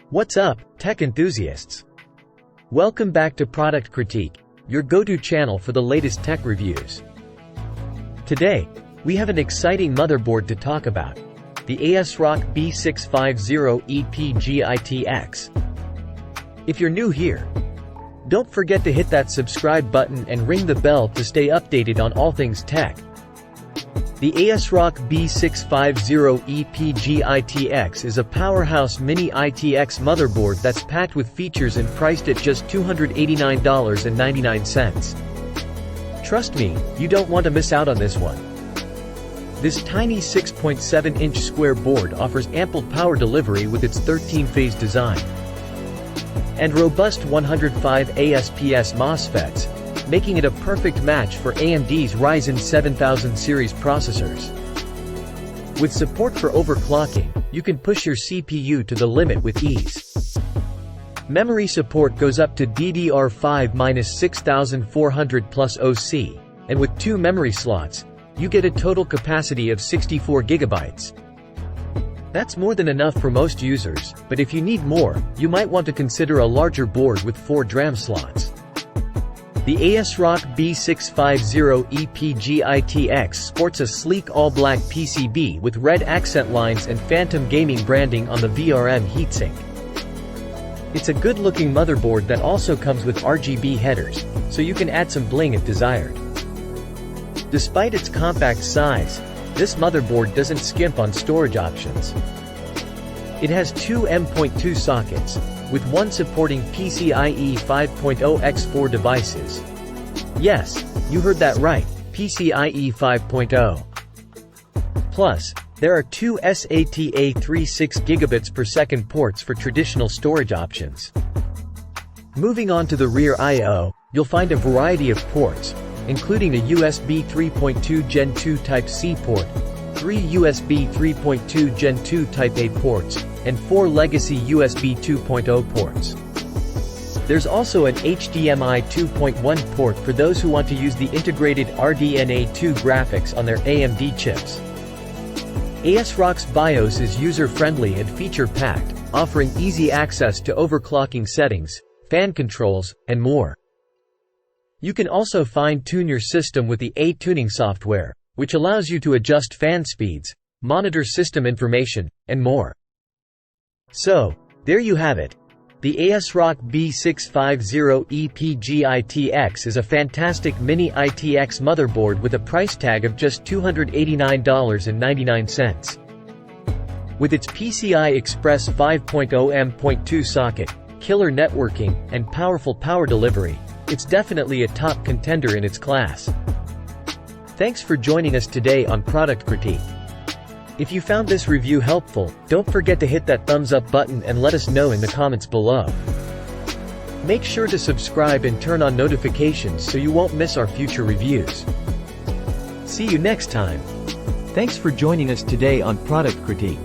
What's up, tech enthusiasts? Welcome back to Product Critique, your go-to channel for the latest tech reviews. Today, we have an exciting motherboard to talk about, the ASRock B650E PG-ITX. If you're new here, don't forget to hit that subscribe button and ring the bell to stay updated on all things tech. The ASRock B650E PG-ITX is a Powerhouse mini-ITX motherboard that's packed with features and priced at just $289.99. Trust me, you don't want to miss out on this one. This tiny 6.7-inch square board offers ample power delivery with its 13-phase design and robust 105 ASPS MOSFETs, making it a perfect match for AMD's Ryzen 7000 series processors. With support for overclocking, you can push your CPU to the limit with ease. Memory support goes up to DDR5-6400 plus OC, and with 2 memory slots, you get a total capacity of 64 GB. That's more than enough for most users, but if you need more, you might want to consider a larger board with 4 DRAM slots. The ASRock B650E PG-ITX sports a sleek all-black PCB with red accent lines and Phantom Gaming branding on the VRM heatsink. It's a good-looking motherboard that also comes with RGB headers, so you can add some bling if desired. Despite its compact size, this motherboard doesn't skimp on storage options. It has 2 M.2 sockets, with one supporting PCIe 5.0 x4 devices. Yes, you heard that right, PCIe 5.0. Plus, there are 2 SATA 3.6 gigabits per second ports for traditional storage options. Moving on to the rear I/O, you'll find a variety of ports, including a USB 3.2 Gen 2 Type-C port, 3 USB 3.2 Gen 2 Type-A ports, and 4 legacy USB 2.0 ports. There's also an HDMI 2.1 port for those who want to use the integrated RDNA2 graphics on their AMD chips. ASRock's BIOS is user-friendly and feature-packed, offering easy access to overclocking settings, fan controls, and more. You can also fine-tune your system with the A-Tuning software, which allows you to adjust fan speeds, monitor system information, and more. So, there you have it. The ASRock B650E PG-ITX is a fantastic mini-ITX motherboard with a price tag of just $289.99. With its PCI Express 5.0 M.2 socket, killer networking, and powerful power delivery, it's definitely a top contender in its class. Thanks for joining us today on Product Critique. If you found this review helpful, don't forget to hit that thumbs up button and let us know in the comments below. Make sure to subscribe and turn on notifications so you won't miss our future reviews. See you next time. Thanks for joining us today on Product Critique.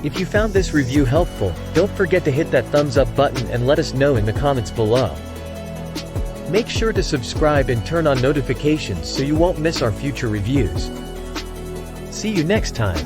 If you found this review helpful, don't forget to hit that thumbs up button and let us know in the comments below. Make sure to subscribe and turn on notifications so you won't miss our future reviews. See you next time.